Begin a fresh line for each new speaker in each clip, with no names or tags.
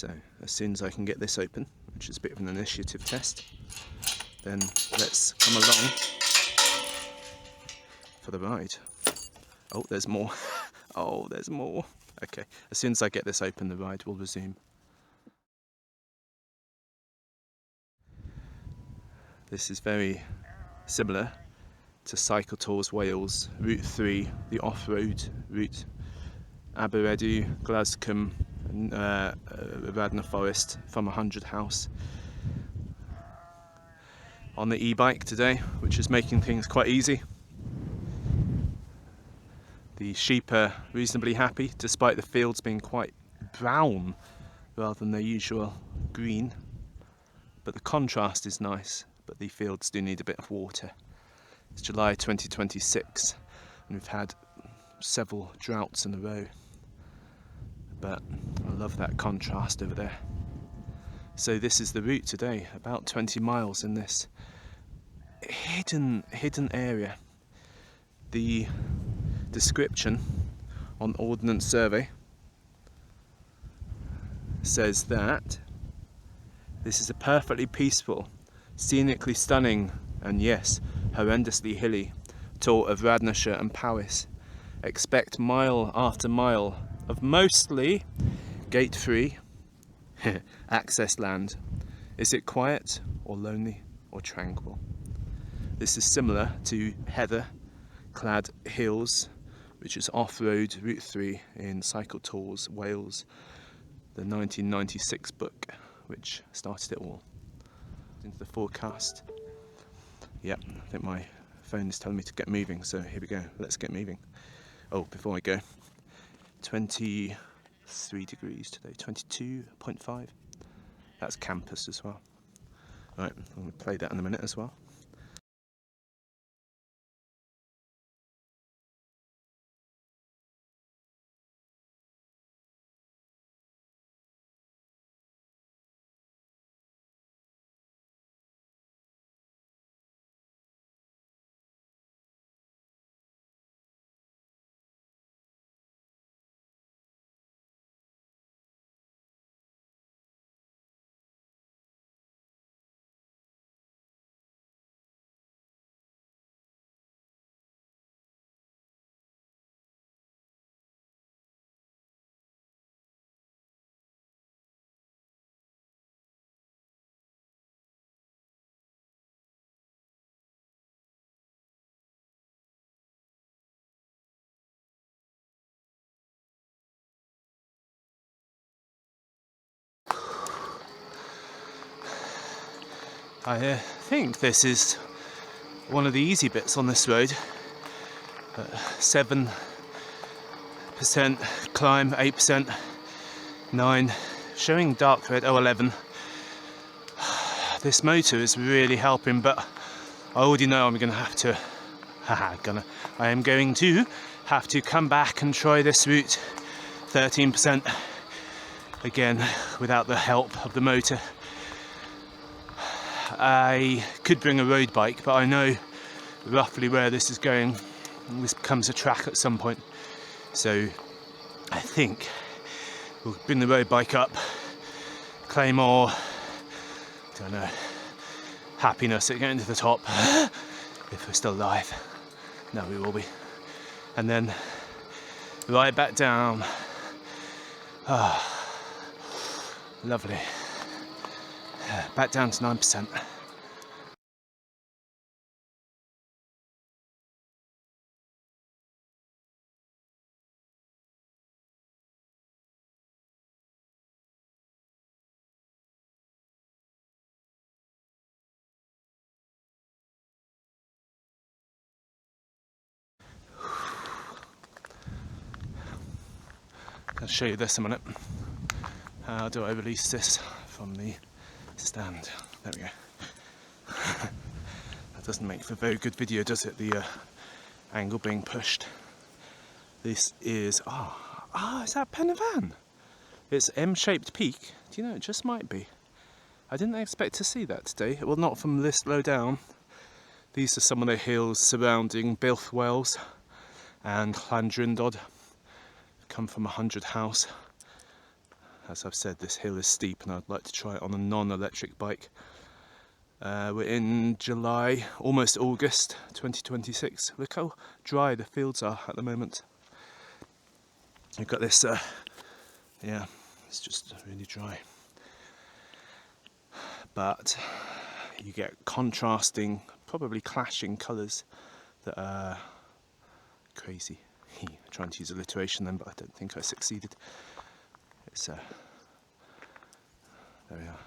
So as soon as I can get this open, which is a bit of an initiative test, then let's come along for the ride. Oh, there's more. Oh, there's more. Okay, as soon as I get this open, the ride will resume. This is very similar to Cycle Tours Wales, Route 3, the off-road route. Adre, Glascwm, and Radnor Forest from 100 House. On the e-bike today, which is making things quite easy. The sheep are reasonably happy, despite the fields being quite brown rather than their usual green. But the contrast is nice, but the fields do need a bit of water. It's July 2026 and we've had several droughts in a row. But I love that contrast over there. So this is the route today, about 20 miles in this hidden area. The description on Ordnance Survey says that this is a perfectly peaceful, scenically stunning, and yes, horrendously hilly tour of Radnorshire and Powys. Expect mile after mile of mostly gate-free access land. Is it quiet or lonely or tranquil? This is similar to Heather, Clad Hills, which is off-road Route 3 in Cycle Tours Wales, the 1996 book which started it all. Into the forecast. Yep, I think my phone is telling me to get moving, so here we go, let's get moving. Oh, before I go, 23 degrees today, 22.5. That's campus as well. Right, I'm going to play that in a minute as well. I think this is one of the easy bits on this road. 7% climb, 8%, 9, showing dark red, 11. This motor is really helping, but I already know I'm going to have to, I am going to have to come back and try this route 13% again without the help of the motor. I could bring a road bike, but I know roughly where this is going. This becomes a track at some point, so I think we'll bring the road bike up, claim more, don't know, happiness at getting to the top, if we're still alive. No, we will be. And then ride back down. Ah, lovely. Back down to 9%. I'll show you this in a minute. How do I release this from the stand? There we go. That doesn't make for a very good video, does it? The angle being pushed. This is, is that Pen y Fan? It's M-shaped peak. Do you know, it just might be. I didn't expect to see that today. Well, not from this low down. These are some of the hills surrounding Builth, Wales, and Llanhowell. Come from 100 House. as I've said, this hill is steep and I'd like to try it on a non-electric bike. We're in July, almost August 2026. Look how dry the fields are at the moment. We've got this, yeah, it's just really dry. But you get contrasting, probably clashing colours that are crazy. I'm trying to use alliteration then, but I don't think I succeeded. It's there we are.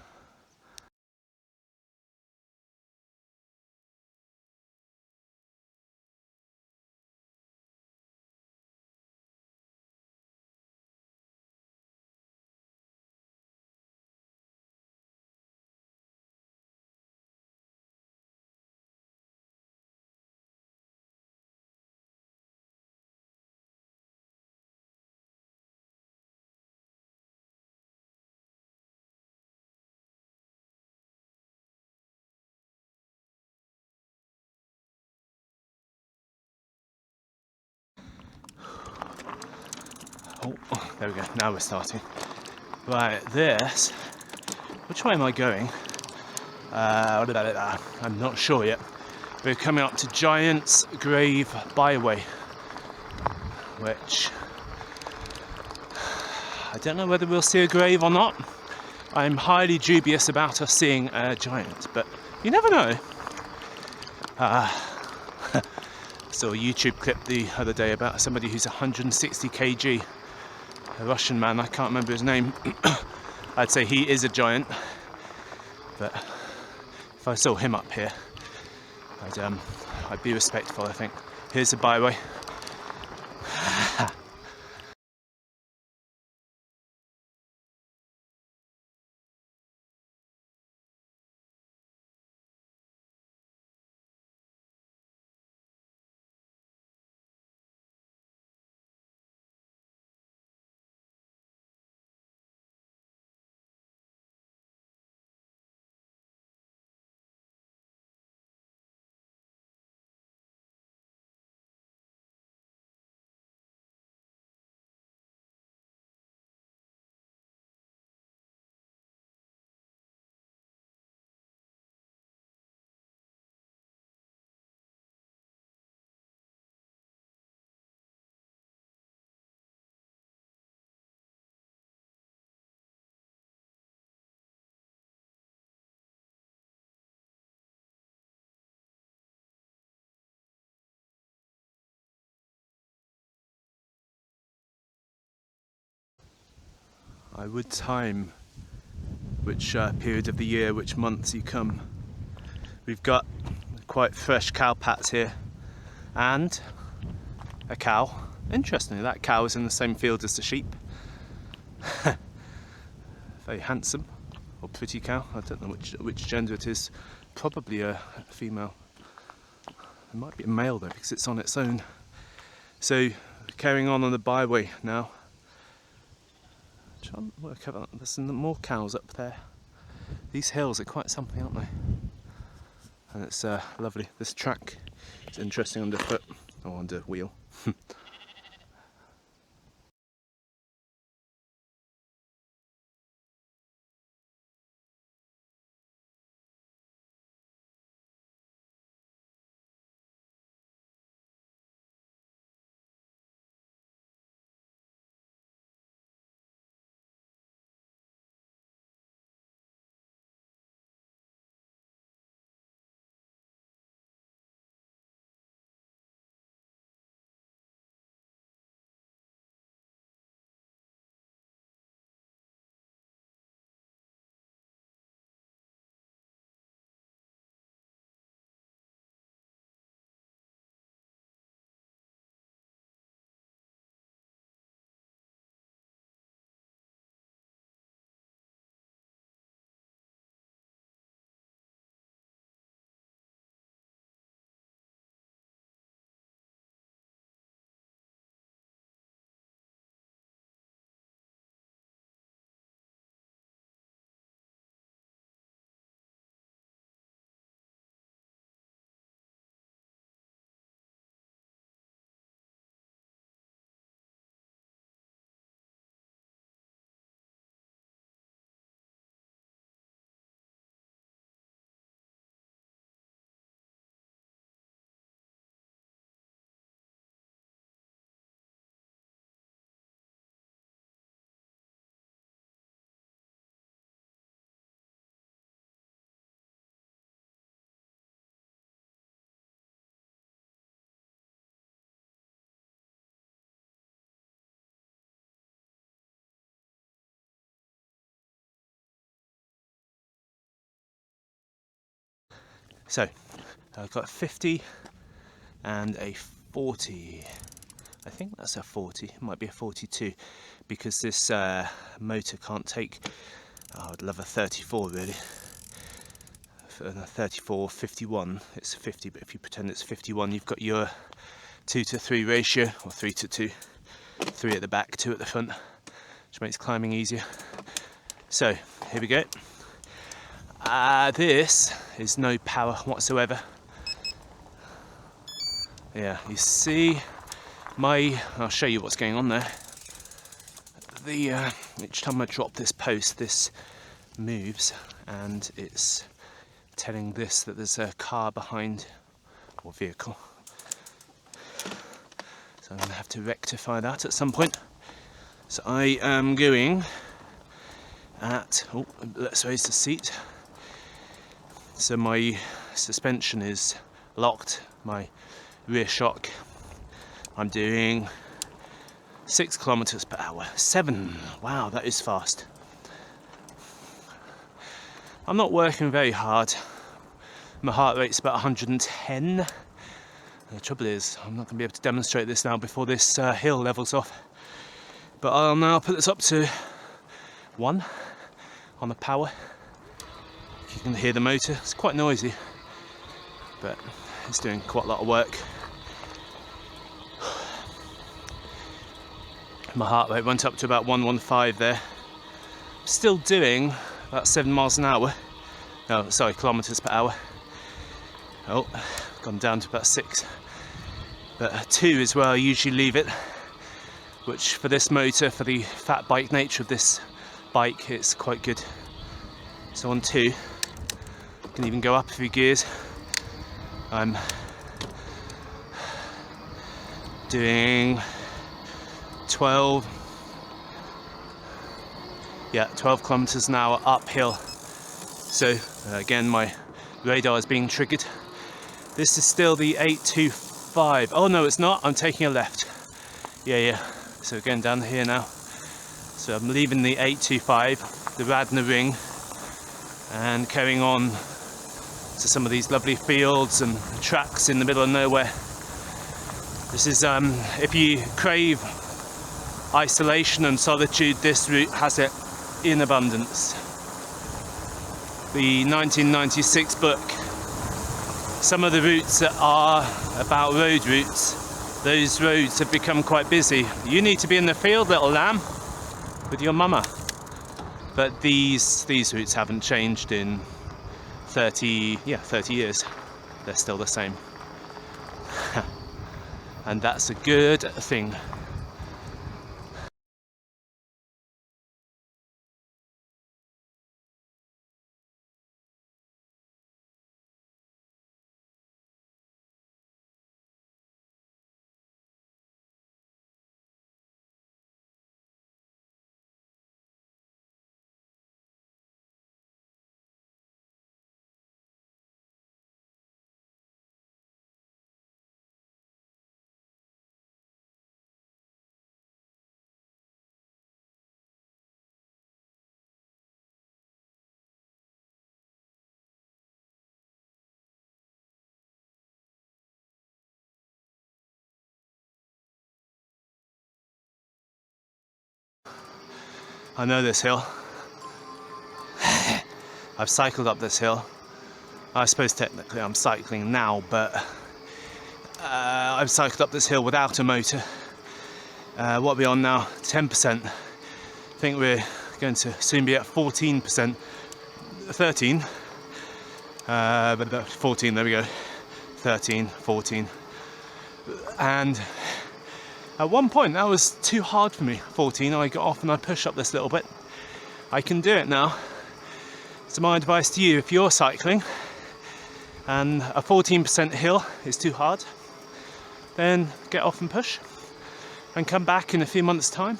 Oh, there we go, now we're starting. Right, this, which way am I going? I'm not sure yet. We're coming up to Giant's Grave Byway, which I don't know whether we'll see a grave or not. I'm highly dubious about us seeing a giant, but you never know. Saw a YouTube clip the other day about somebody who's 160 kg, a Russian man, I can't remember his name. I'd say he is a giant, but if I saw him up here, I'd be respectful, I think. Here's the byway. I would time which period of the year, which months you come. We've got quite fresh cow pats here and a cow. Interestingly, that cow is in the same field as the sheep. Very handsome, or pretty cow. I don't know which gender it is. Probably a female. It might be a male though, because it's on its own. So, carrying on the byway now. Trying to work out, there's some more cows up there. These hills are quite something, aren't they? And it's lovely. This track is interesting underfoot, or under wheel. So I've got a 50 and a 40. I think that's a 40, it might be a 42, because this motor can't take, I'd love a 34 really. For a 34, 51, it's 50, but if you pretend it's 51, you've got your 2-to-3 ratio, or 3-to-2, 3 at the back, 2 at the front, which makes climbing easier. So, here we go. This is no power whatsoever. Yeah, you see I'll show you what's going on there. Each time I drop this post, this moves, and it's telling this that there's a car behind, or vehicle. So I'm going to have to rectify that at some point. So I am going at, let's raise the seat. So my suspension is locked, my rear shock. I'm doing 6 kilometers per hour. 7, wow, that is fast. I'm not working very hard. My heart rate's about 110. The trouble is, I'm not going to be able to demonstrate this now before this hill levels off. But I'll now put this up to 1 on the power. You can hear the motor, it's quite noisy, but it's doing quite a lot of work. My heart rate went up to about 115 there. Still doing about 7 miles an hour. No, sorry, kilometers per hour. Oh, gone down to about 6. But 2 is where I usually leave it, which for this motor, for the fat bike nature of this bike, it's quite good. So on 2, I can even go up a few gears. I'm doing 12 kilometers an hour uphill. So again, my radar is being triggered. This is still the 825. Oh no, it's not, I'm taking a left. Yeah, so again down here now. So I'm leaving the 825, the Radnor ring, and carrying on to some of these lovely fields and tracks in the middle of nowhere. This is, if you crave isolation and solitude, this route has it in abundance. The 1996 book, some of the routes that are about road routes, those roads have become quite busy. You need to be in the field, little lamb, with your mama. But these routes haven't changed in 30 years. They're still the same. And that's a good thing. I know this hill. I've cycled up this hill. I suppose technically I'm cycling now, but I've cycled up this hill without a motor. What are we on now? 10%. I think we're going to soon be at 14%. 13. But about 14, there we go. 13, 14. And at one point that was too hard for me. 14, I got off and I pushed up this little bit. I can do it now. So my advice to you, if you're cycling and a 14% hill is too hard, then get off and push and come back in a few months' time,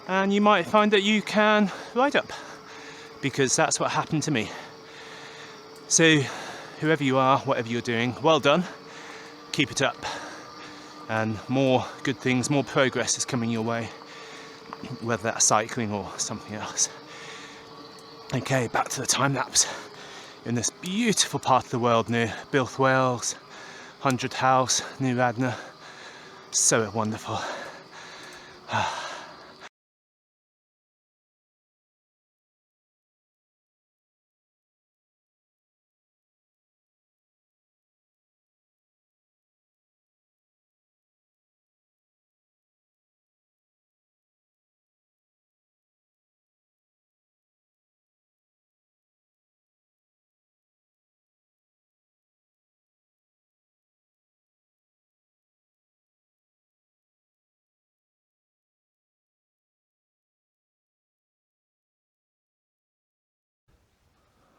and you might find that you can ride up, because that's what happened to me. So whoever you are, whatever you're doing, well done, keep it up, and more good things, more progress is coming your way, whether that's cycling or something else. Okay, back to the time lapse. in this beautiful part of the world near Builth, Wales, 100 House near Radnor. So wonderful.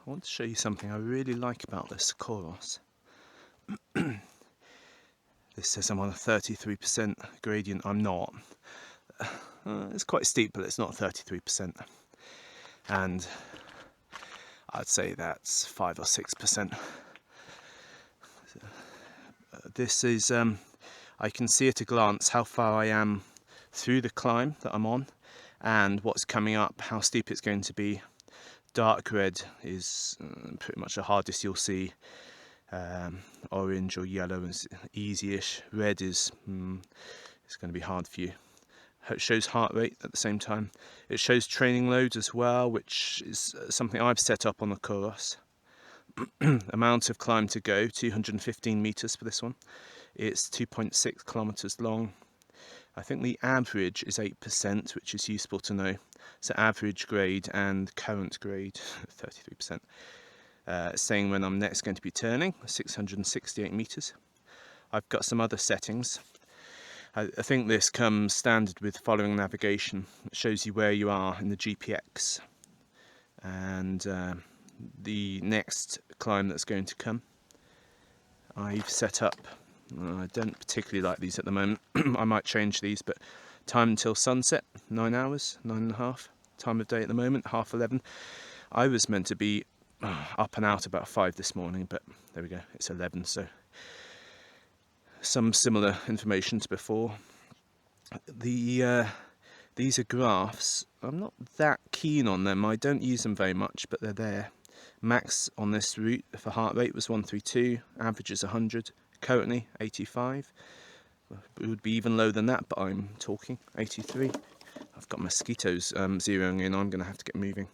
I want to show you something I really like about this Coros. This says I'm on a 33% gradient. I'm not. It's quite steep, but it's not 33%. And I'd say that's 5 or 6%. This is, I can see at a glance how far I am through the climb that I'm on and what's coming up, how steep it's going to be. Dark red is pretty much the hardest you'll see. Orange or yellow is easy-ish. Red is it's going to be hard for you. It shows heart rate at the same time. It shows training loads as well, which is something I've set up on the Coros. Amount of climb to go, 215 metres for this one. It's 2.6 kilometres long. I think the average is 8%, which is useful to know. So average grade and current grade, 33%. Saying when I'm next going to be turning, 668 metres. I've got some other settings. I think this comes standard with following navigation. It shows you where you are in the GPX and the next climb that's going to come. I've set up, I don't particularly like these at the moment, I might change these, but time until sunset, 9 hours, 9.5, time of day at the moment, 11:30. I was meant to be up and out about 5 this morning, but there we go, it's 11, so some similar information to before. These are graphs. I'm not that keen on them. I don't use them very much, but they're there. Max on this route for heart rate was 132, average is 100, currently 85. It would be even lower than that, but I'm talking 83. I've got mosquitoes zeroing in. I'm going to have to get moving.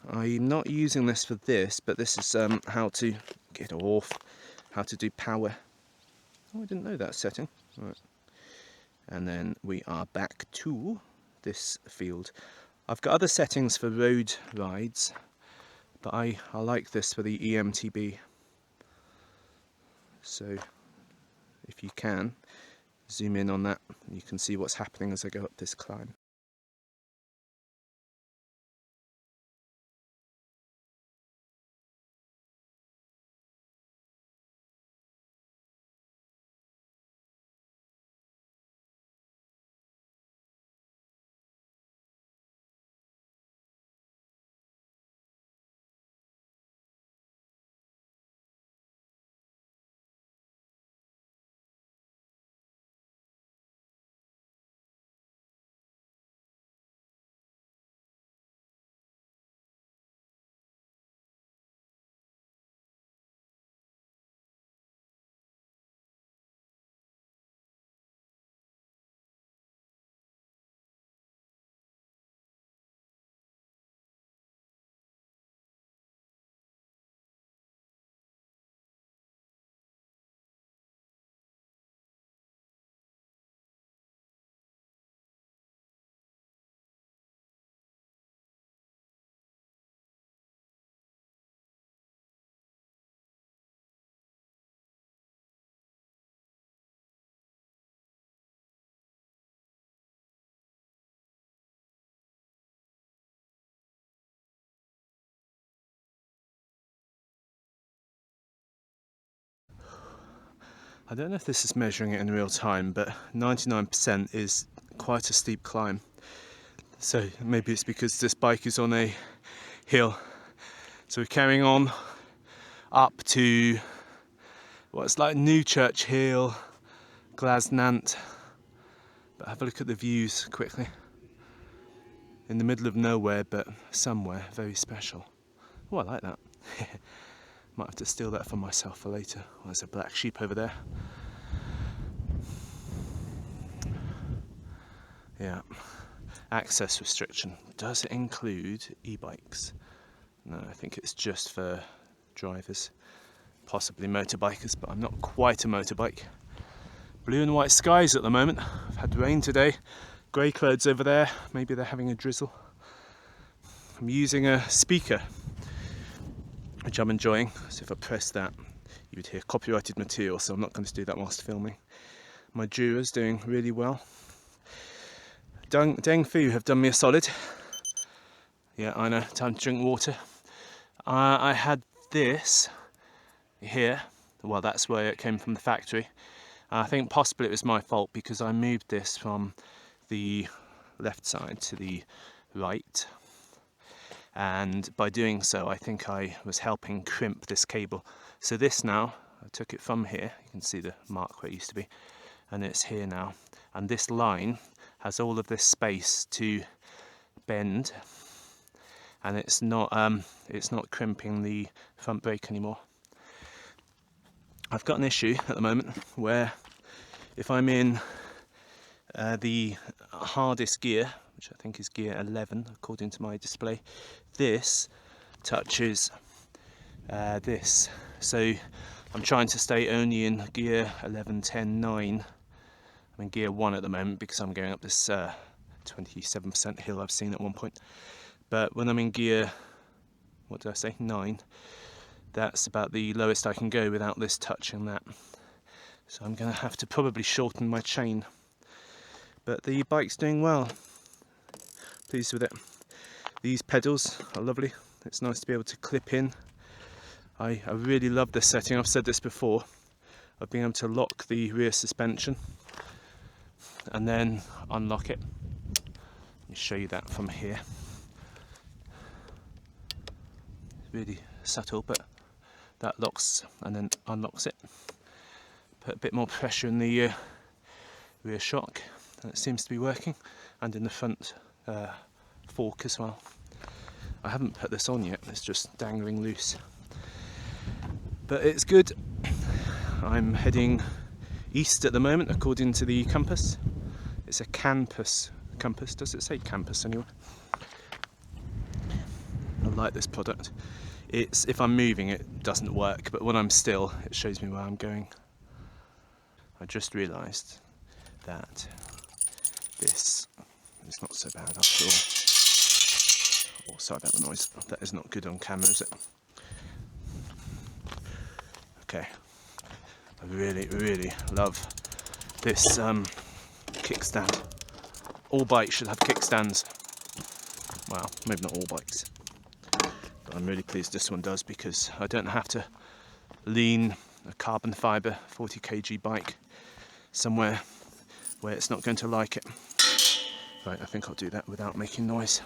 I'm not using this for this, but this is how to get off, how to do power. Oh, I didn't know that setting. Right. And then we are back to this field. I've got other settings for road rides, but I like this for the EMTB. So if you can, zoom in on that, you can see what's happening as I go up this climb. I don't know if this is measuring it in real time, but 99% is quite a steep climb. So maybe it's because this bike is on a hill. So we're carrying on up to what's like Newchurch Hill, Glasnant. But have a look at the views quickly. In the middle of nowhere, but somewhere very special. Oh, I like that. Might have to steal that for myself for later. Oh, there's a black sheep over there. Yeah. Access restriction. Does it include e-bikes? No, I think it's just for drivers. Possibly motorbikers, but I'm not quite a motorbike. Blue and white skies at the moment. I've had rain today. Grey clouds over there. Maybe they're having a drizzle. I'm using a speaker, which I'm enjoying. So if I press that, you would hear copyrighted material, so I'm not going to do that whilst filming. My Dura's doing really well. Deng Fu have done me a solid. Yeah, I know, time to drink water. I had this here. Well, that's where it came from, the factory. I think possibly it was my fault because I moved this from the left side to the right. And by doing so, I think I was helping crimp this cable. So this now, I took it from here, you can see the mark where it used to be, and it's here now. And this line has all of this space to bend, and it's not crimping the front brake anymore. I've got an issue at the moment where if I'm in the hardest gear, which I think is gear 11 according to my display, this touches this. So I'm trying to stay only in gear 11, 10, 9. I'm in gear 1 at the moment because I'm going up this 27% hill I've seen at one point. But when I'm in gear, what did I say, 9, that's about the lowest I can go without this touching that. So I'm going to have to probably shorten my chain. But the bike's doing well. Pleased with it. These pedals are lovely. It's nice to be able to clip in. I really love this setting. I've said this before, of being able to lock the rear suspension and then unlock it. Let me show you that from here. It's really subtle, but that locks and then unlocks it. Put a bit more pressure in the rear shock, and it seems to be working, and in the front fork as well. I haven't put this on yet, it's just dangling loose. But it's good. I'm heading east at the moment according to the compass. It's a compass. Does it say campus anyway? I like this product. It's, if I'm moving it doesn't work, but when I'm still it shows me where I'm going. I just realised that this is not so bad after all. Oh, sorry about the noise. That is not good on camera, is it? Okay. I really love this kickstand. All bikes should have kickstands. Well, maybe not all bikes. But I'm really pleased this one does, because I don't have to lean a carbon fibre 40 kg bike somewhere where it's not going to like it. Right, I think I'll do that without making noise.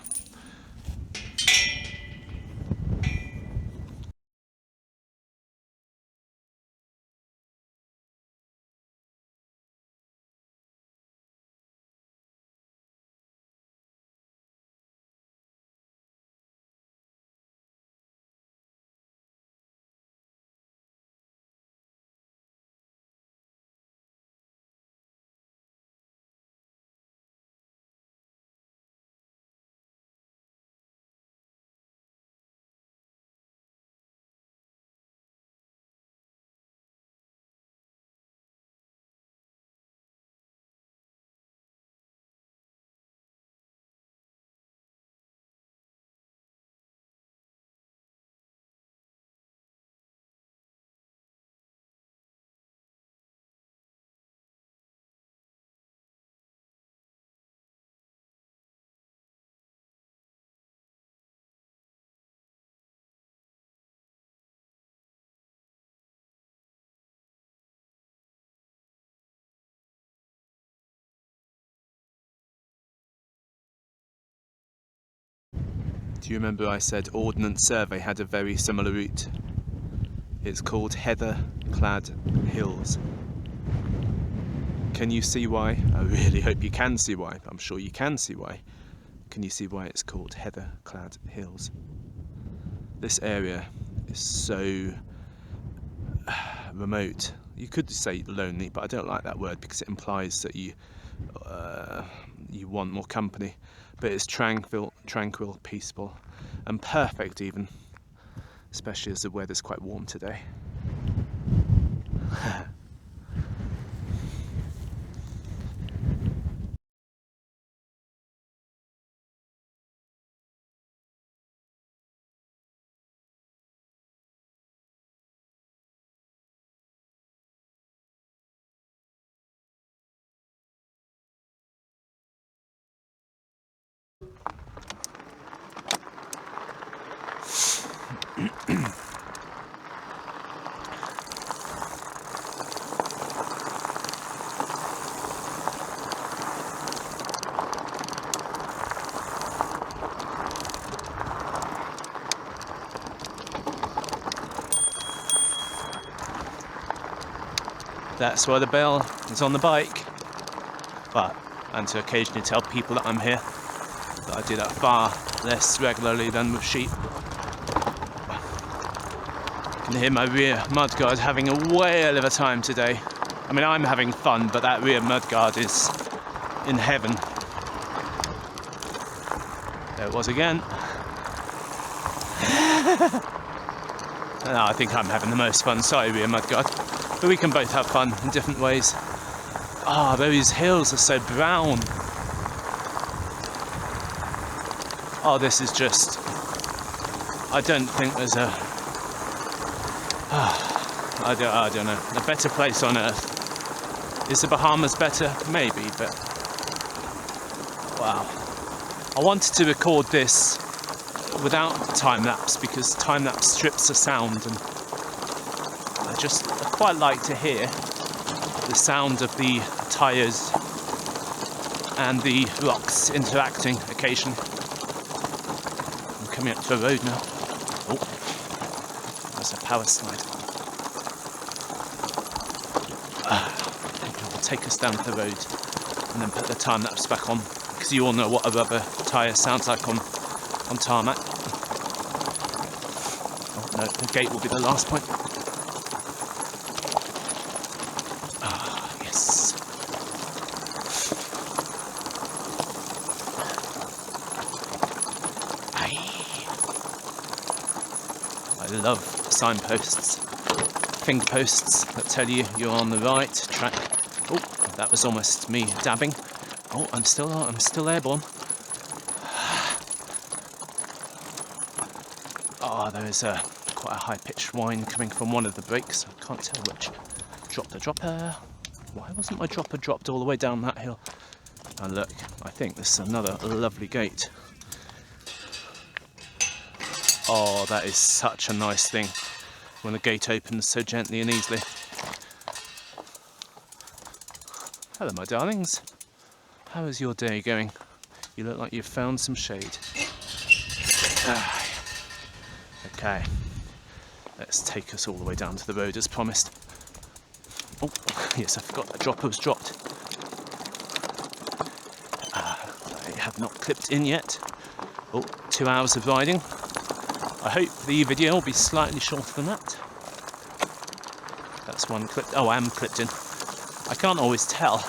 Do you remember I said Ordnance Survey had a very similar route? It's called Heather Clad Hills. Can you see why? I really hope you can see why. I'm sure you can see why. Can you see why it's called Heather Clad Hills? This area is so remote. You could say lonely, but I don't like that word because it implies that you want more company. But it's tranquil, peaceful, and perfect even, especially as the weather's quite warm today. That's why the bell is on the bike. And to occasionally tell people that I'm here, but I do that far less regularly than with sheep. You can hear my rear mudguard having a whale of a time today. I mean, I'm having fun, but that rear mudguard is in heaven. There it was again. No, I think I'm having the most fun. Sorry, rear mudguard. But we can both have fun in different ways. Ah, those hills are so brown. Oh, this is just... I don't think there's a... I don't know. A better place on earth. Is the Bahamas better? Maybe, but... Wow. I wanted to record this without time-lapse because time-lapse strips the sound, and I quite like to hear the sound of the tyres and the rocks interacting occasionally. I'm coming up to a road now. Oh, there's a power slide. It will take us down to the road and then put the time lapse back on, because you all know what a rubber tyre sounds like on tarmac. Oh no, the gate will be the last point. I love signposts, finger posts that tell you you're on the right track. Oh, that was almost me dabbing. Oh, I'm still airborne. Oh, there is quite a high-pitched whine coming from one of the brakes. I can't tell which. Drop the dropper. Why wasn't my dropper dropped all the way down that hill? And look, I think this is another lovely gate. Oh, that is such a nice thing when the gate opens so gently and easily. Hello, my darlings. How is your day going? You look like you've found some shade. Okay, let's take us all the way down to the road as promised. Oh, yes, I forgot that dropper was dropped. I have not clipped in yet. Oh, 2 hours of riding. I hope the video will be slightly shorter than that. That's one clipped. Oh, I am clipped in. I can't always tell.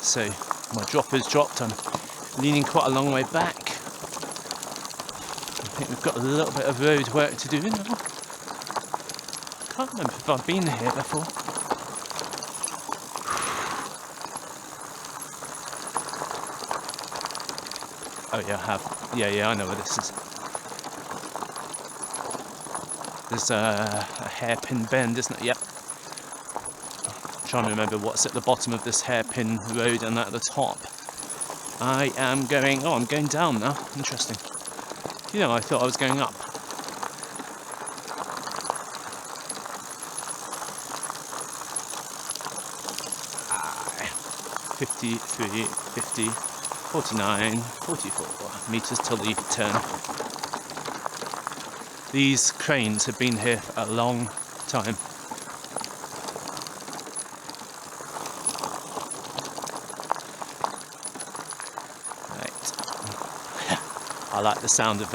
So my dropper's dropped. I'm leaning quite a long way back. I think we've got a little bit of road work to do now. Can't remember if I've been here before. Oh yeah, I have. Yeah, I know where this is. There's a hairpin bend, isn't it? Yep. I'm trying to remember what's at the bottom of this hairpin road and at the top. I'm going down now. Interesting. You know, I thought I was going up. 53, 50, 49, 44 metres till the turn. These cranes have been here for a long time. Right. I like the sound of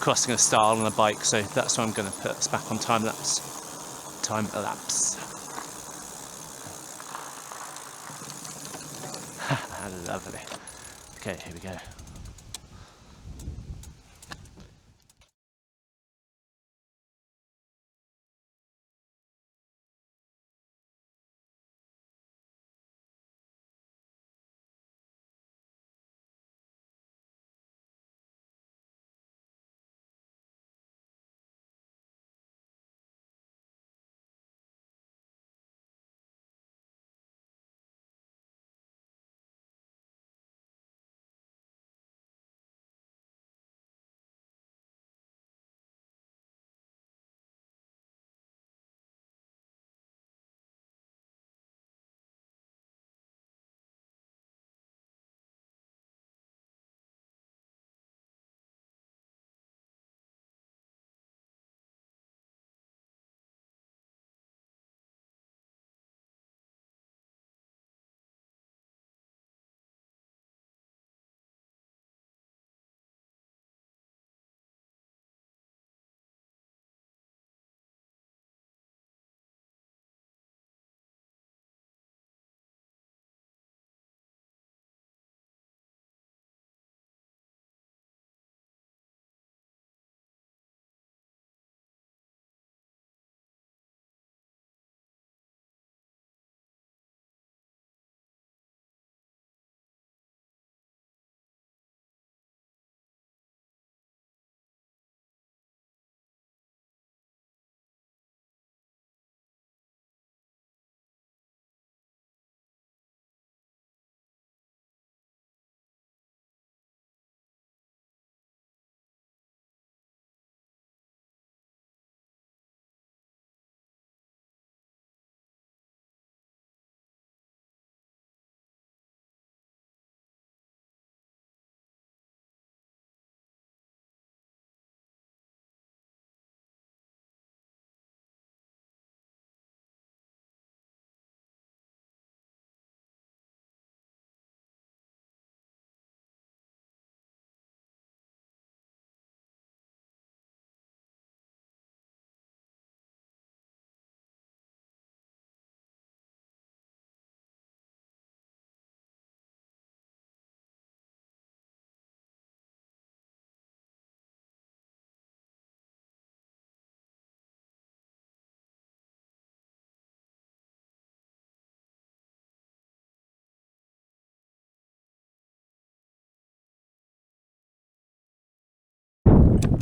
crossing a stile on a bike, so that's why I'm going to put us back on time lapse. Time elapse. Lovely. Okay, here we go.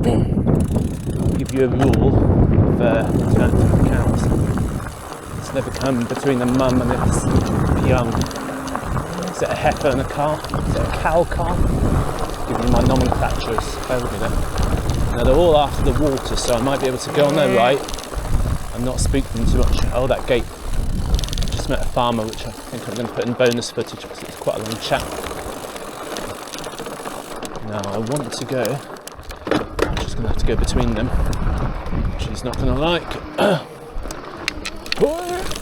I'll give you a rule for turning cows. It's never come between a mum and its young. Is it a heifer and a calf? Is it a cow calf? Give you my nomenclatures. Bear with me then. Now they're all after the water, so I might be able to go on their right and not spook them too much. Oh, that gate. Just met a farmer, which I think I'm going to put in bonus footage because it's quite a long chat. Now I want to go. I'm just going to have to go between them. She's not going to like.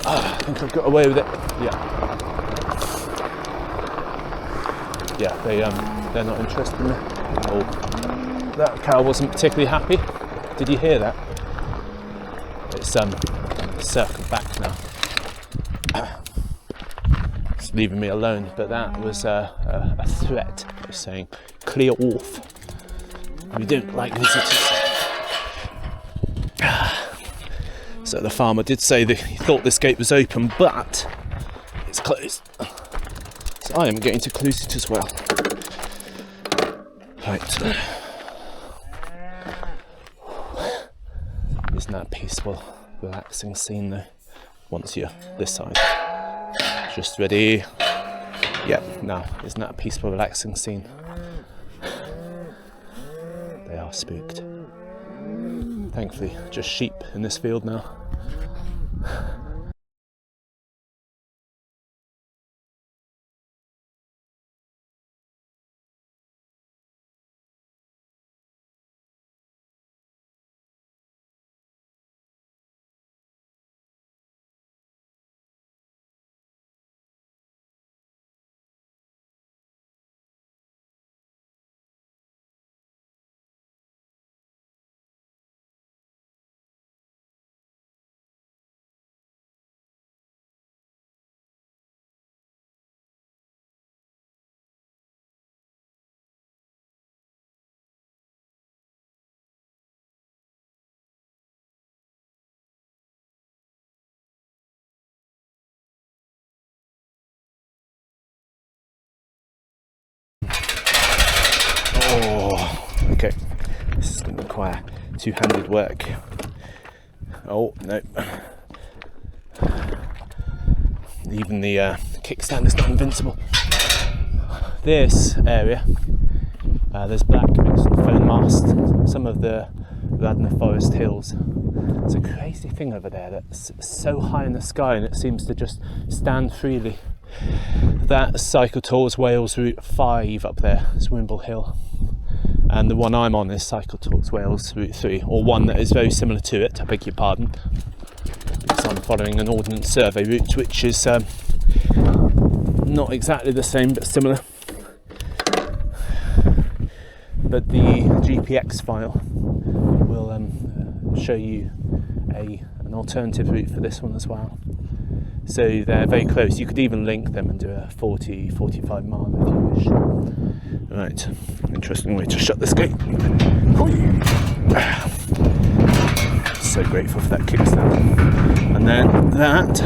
I think I've got away with it. Yeah, they're not interested in me. Oh, that cow wasn't particularly happy. Did you hear that? It's circled back now. It's leaving me alone, but that was a threat. It was saying, clear off. We don't like visitors. So the farmer did say that he thought this gate was open, but it's closed. So I am going to close it as well. Right. Isn't that a peaceful, relaxing scene though? Once you're this side. Just ready. Yep, now, isn't that a peaceful, relaxing scene? They are spooked. Thankfully, just sheep in this field now. Okay, this is going to require two-handed work. Oh, no. Even the kickstand is not invincible. This area, there's black mixed with foam mast, some of the Radnor Forest Hills. It's a crazy thing over there that's so high in the sky and it seems to just stand freely. That cycle tours Wales Route 5 up there, it's Wimble Hill. And the one I'm on is cycle tours Wales Route 3, or one that is very similar to it, I beg your pardon. Because I'm following an Ordnance Survey route which is not exactly the same but similar. But the GPX file will show you an alternative route for this one as well. So they're very close. You could even link them and do a 40-45 mile if you wish. Right, interesting way to shut this gate. So grateful for that kickstand. And then that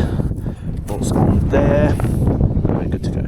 was on there. Very good to go.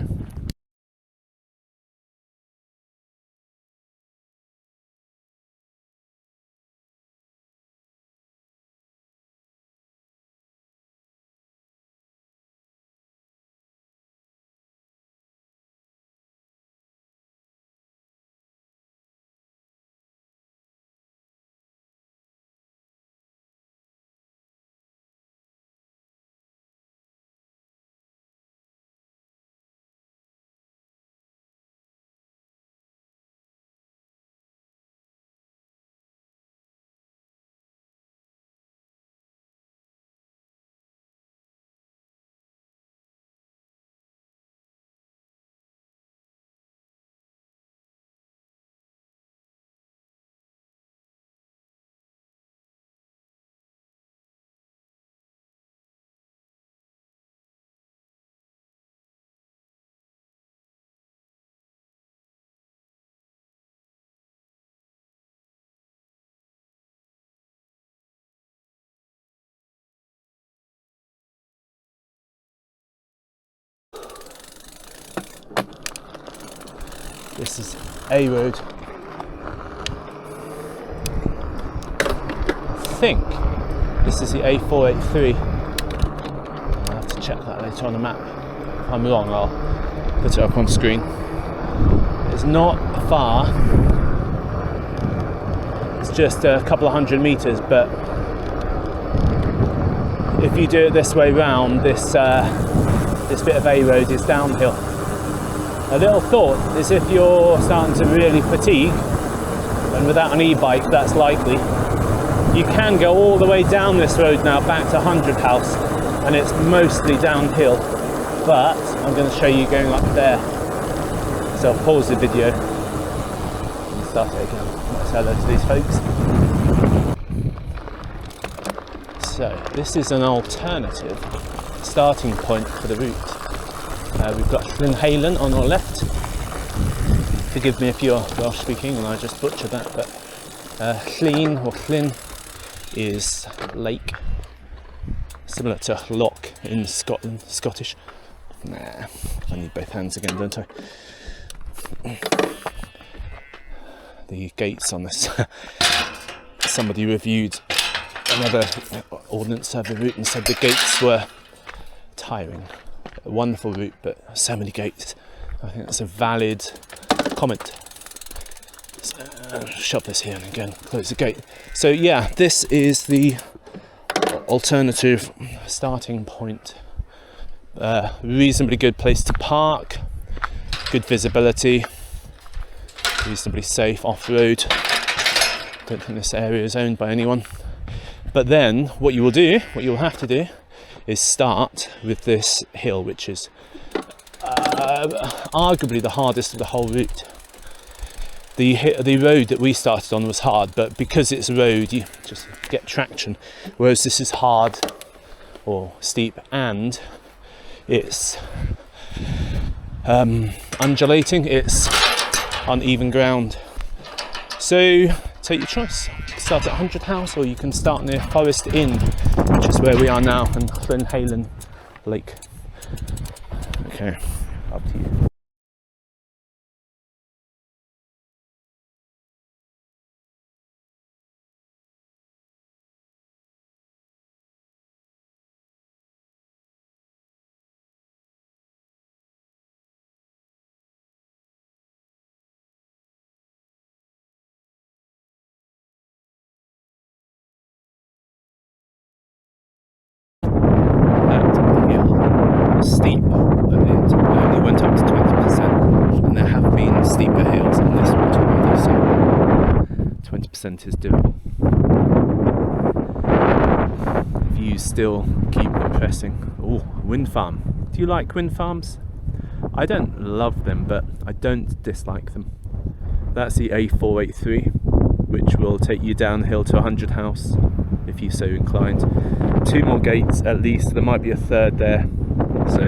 This is A road. I think this is the A483. I'll have to check that later on the map. If I'm wrong, I'll put it up on screen. It's not far. It's just a couple of 100 metres, but if you do it this way round, this bit of A road is downhill. A little thought is if you're starting to really fatigue, and without an e-bike that's likely, you can go all the way down this road now back to 100 House, and it's mostly downhill, but I'm going to show you going up there. So I'll pause the video and start it again. Let's say hello to these folks. So this is an alternative starting point for the route. We've got Llynheilyn on our left. Forgive me if you're Welsh speaking and I just butchered that, but Llyn or Llyn is lake, similar to loch in Scotland, Scottish. Nah, I need both hands again, don't I? The gates on this. Somebody reviewed another Ordnance Survey route and said the gates were tiring. A wonderful route, but so many gates. I think that's a valid comment. So, shove this here and again, close the gate. So yeah, this is the alternative starting point. Reasonably good place to park, good visibility, reasonably safe off-road. Don't think this area is owned by anyone. But then what you will have to do is start with this hill, which is arguably the hardest of the whole route. The road that we started on was hard, but because it's a road you just get traction, whereas this is hard or steep and it's undulating, it's uneven ground. So take your choice. You can start at 100 House or you can start near Fforest Inn, which is where we are now, and Llynheilyn Lake. Okay, up to you. 90% is doable. Views still keep impressing. Oh, wind farm. Do you like wind farms? I don't love them, but I don't dislike them. That's the A483, which will take you downhill to 100 House, if you're so inclined. 2 more gates at least, there might be a third there. So,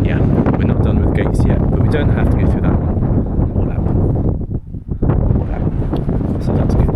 yeah, we're not done with gates yet, but we don't have to go through that one, or that one, or that one. So that's good.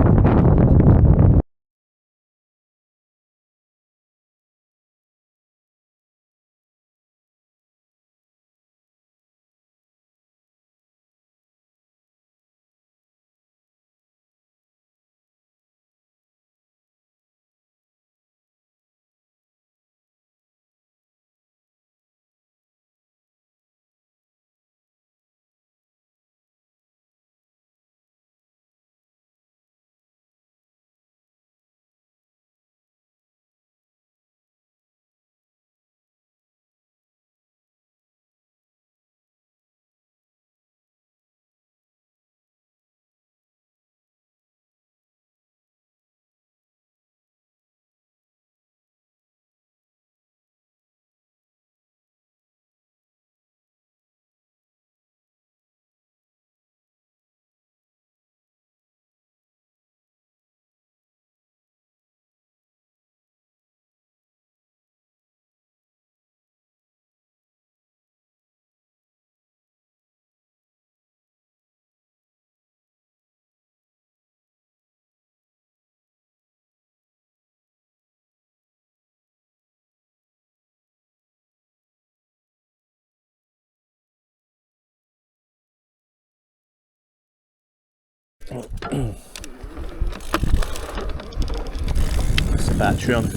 That's the battery on.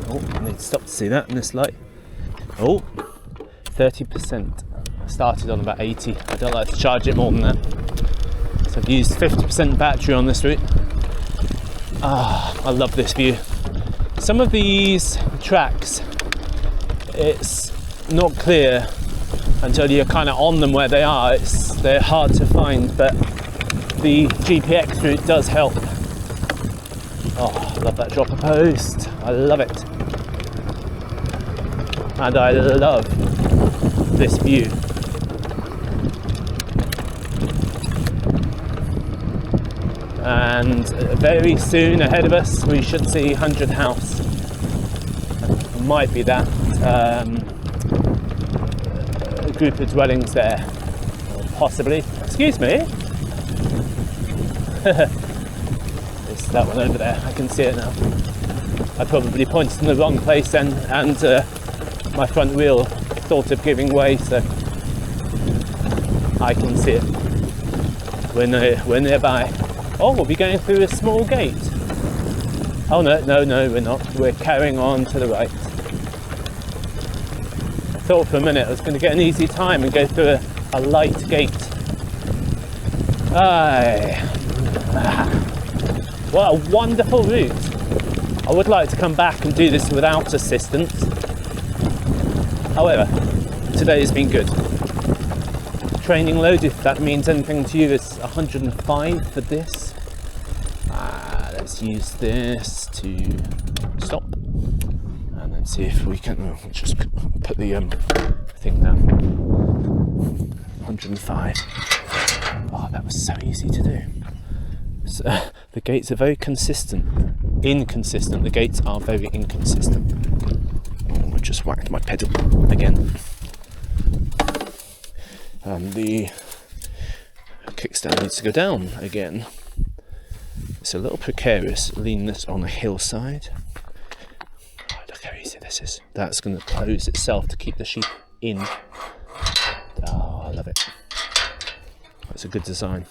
Oh, I need to stop to see that in this light. Oh, 30%. I started on about 80. I don't like to charge it more than that. So I've used 50% battery on this route. Ah, I love this view. Some of these tracks, it's not clear until you're kind of on them where they are. They're hard to find, but the GPX route does help. Oh, I love that dropper post. I love it. And I love this view. And very soon ahead of us we should see 100 House. It might be that a group of dwellings there, or possibly. Excuse me. It's that one over there. I can see it now. I probably pointed in the wrong place then, and my front wheel thought of giving way, so I can see it. We're nearby. Oh, we'll be going through a small gate. Oh no, we're not. We're carrying on to the right. I thought for a minute I was going to get an easy time and go through a light gate. What a wonderful route. I would like to come back and do this without assistance. However, today has been good. Training load, if that means anything to you, is 105 for this. Let's use this to stop and then see if we can just put the thing down. 105. Oh, that was so easy to do. So, the gates are very inconsistent. The gates are very inconsistent. Oh, I just whacked my pedal again. The kickstand needs to go down again. It's a little precarious leaning this on a hillside. Oh, look how easy this is. That's going to close itself to keep the sheep in. Oh, I love it. That's a good design.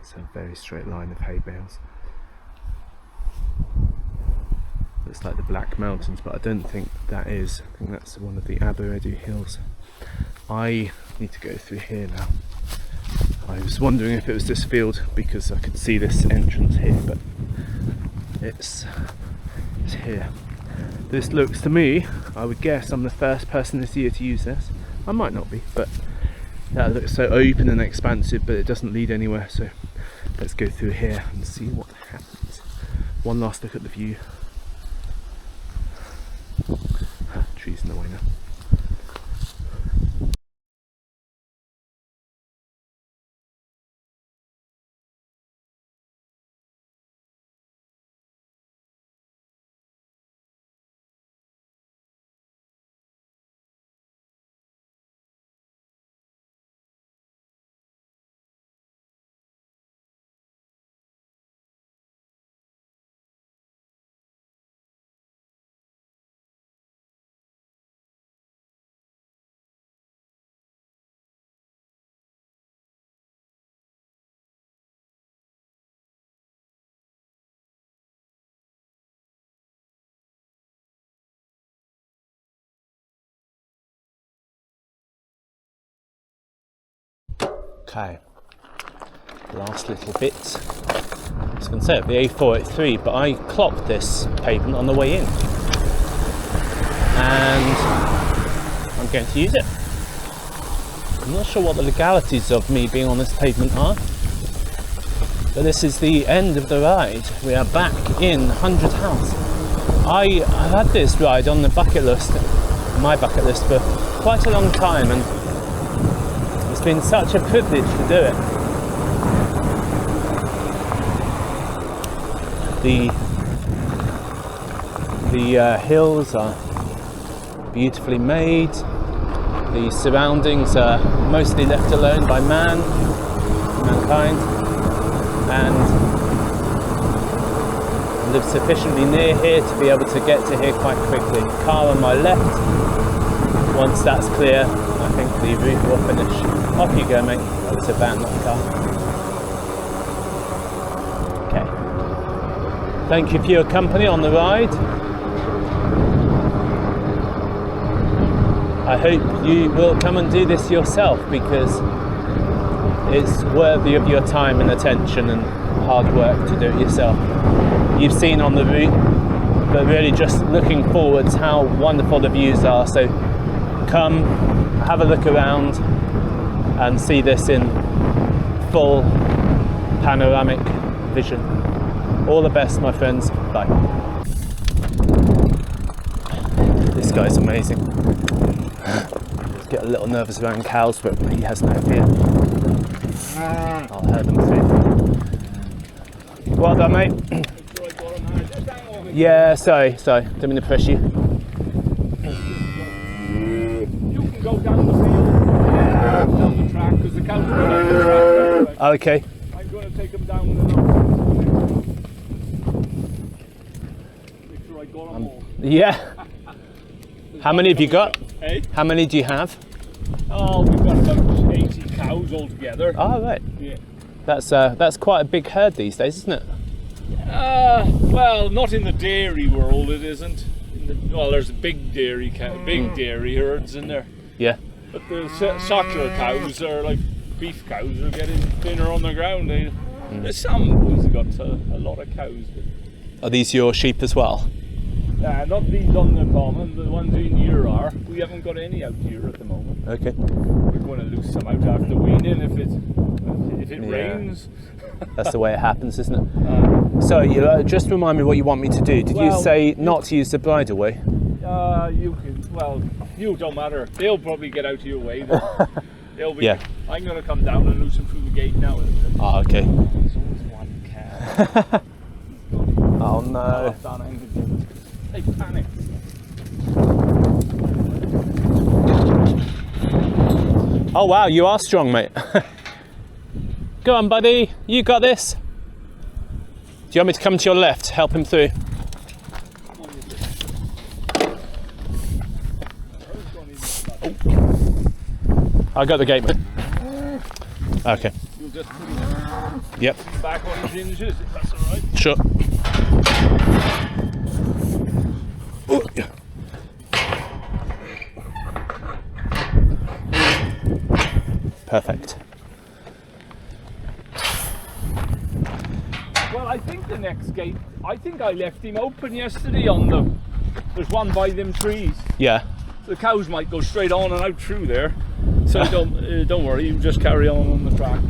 That's a very straight line of hay bales. Looks like the Black Mountains, but I don't think that is. I think that's one of the adre hills. I need to go through here now. I was wondering if it was this field because I could see this entrance here, but it's here. This looks to me, I would guess I'm the first person this year to use this. I might not be, but that looks so open and expansive, but it doesn't lead anywhere, so let's go through here and see what happens. One last look at the view. Trees in the way now. Okay, last little bit. I was going to say the A483, but I clocked this pavement on the way in, and I'm going to use it. I'm not sure what the legalities of me being on this pavement are, but this is the end of the ride. We are back in 100 House. I had this ride on the bucket list, my bucket list, for quite a long time, and it's been such a privilege to do it. The hills are beautifully made. The surroundings are mostly left alone by mankind, and I live sufficiently near here to be able to get to here quite quickly. Car on my left. Once that's clear, I think the route will finish. Off you go, mate. That was a van, not a car. Okay. Thank you for your company on the ride. I hope you will come and do this yourself, because it's worthy of your time and attention and hard work to do it yourself. You've seen on the route, but really just looking forwards how wonderful the views are. So come, have a look around and see this in full panoramic vision. All the best, my friends. Bye. This guy's amazing. Get a little nervous around cows, but he has no fear. I'll herd them through. Well done, mate. Yeah, sorry, didn't mean to push you.
You can go down the field, down the track, because the cows are going down the track. Anyway.
Okay.
I'm going to take them down and make sure I got them all.
Yeah. How many have you got?
Hey?
How many do you have?
Oh, we've got about 80 cows altogether.
Oh, right.
Yeah.
That's quite a big herd these days, isn't it?
Well, not in the dairy world, it isn't. Well, there's big dairy herds in there.
Yeah.
But the suckler cows are like beef cows are getting thinner on the ground. There's some who's got a lot of cows. But
Are these your sheep as well?
not these on the common, the ones in here are. We haven't got any out here at the moment.
Okay.
We're going to lose some out after weaning if it rains.
That's the way it happens, isn't it? So you just remind me what you want me to do. Did you say not to use the bridleway?
You can. Well, you don't matter. They'll probably get out of your way. They'll be.
Yeah.
I'm going to come down and lose them through the gate now.
Oh, okay.
There's always one cow.
Oh no.
They panic.
Oh wow, you are strong, mate. Go on, buddy. You got this. Do you want me to come to your left, help him through? Oh. I got the gate, mate. Okay.
You'll just put him in.
Yep.
Back on his hinges, if that's alright.
Sure. Oh, yeah. Perfect.
Well, I think the next gate, I think I left him open yesterday on the, there's one by them trees.
Yeah.
The cows might go straight on and out through there. So don't worry, you just carry on the track.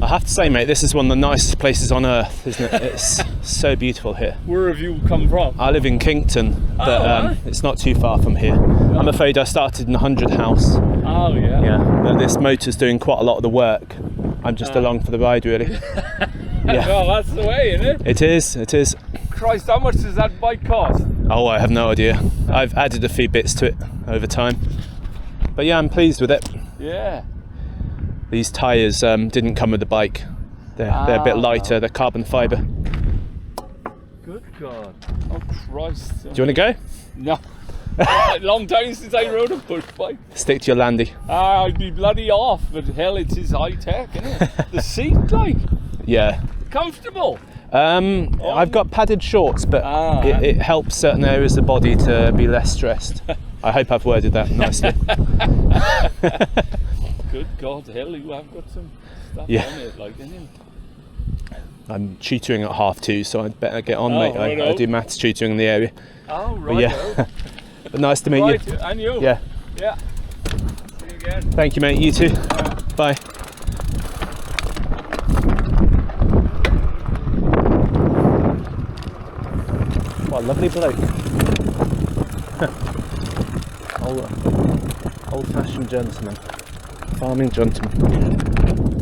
I have to say, mate, this is one of the nicest places on earth, isn't it? It's so beautiful here.
Where have you come from?
I live in Kington, but it's not too far from here. I'm afraid I started in the 100 house.
Oh, yeah.
Yeah, but this motor's doing quite a lot of the work. I'm just along for the ride, really. Yeah.
Well, that's the way, isn't it?
It is, it is.
Christ, how much does that bike cost?
Oh, I have no idea. I've added a few bits to it over time. But yeah, I'm pleased with it.
Yeah.
These tyres didn't come with the bike. They're a bit lighter, they're carbon fibre.
Good God. Oh, Christ.
Do you want to go?
No. Long time since I rode a push bike.
Stick to your landy.
I'd be bloody off, but hell, it is high tech, isn't it? The seat, like,
Yeah.
comfortable.
I've got padded shorts, but it helps certain areas of the body to be less stressed. I hope I've worded that nicely.
Good God, hell, you have got some stuff on it, like, isn't it?
I'm tutoring at 2:30, so I'd better get on, mate. I
righto.
do maths tutoring in the area.
Oh, right.
But yeah, but nice to meet you.
And you.
Yeah.
Yeah. See you again.
Thank you, mate. You too. Bye. What a lovely bloke. Old-fashioned gentleman. Farming gentleman.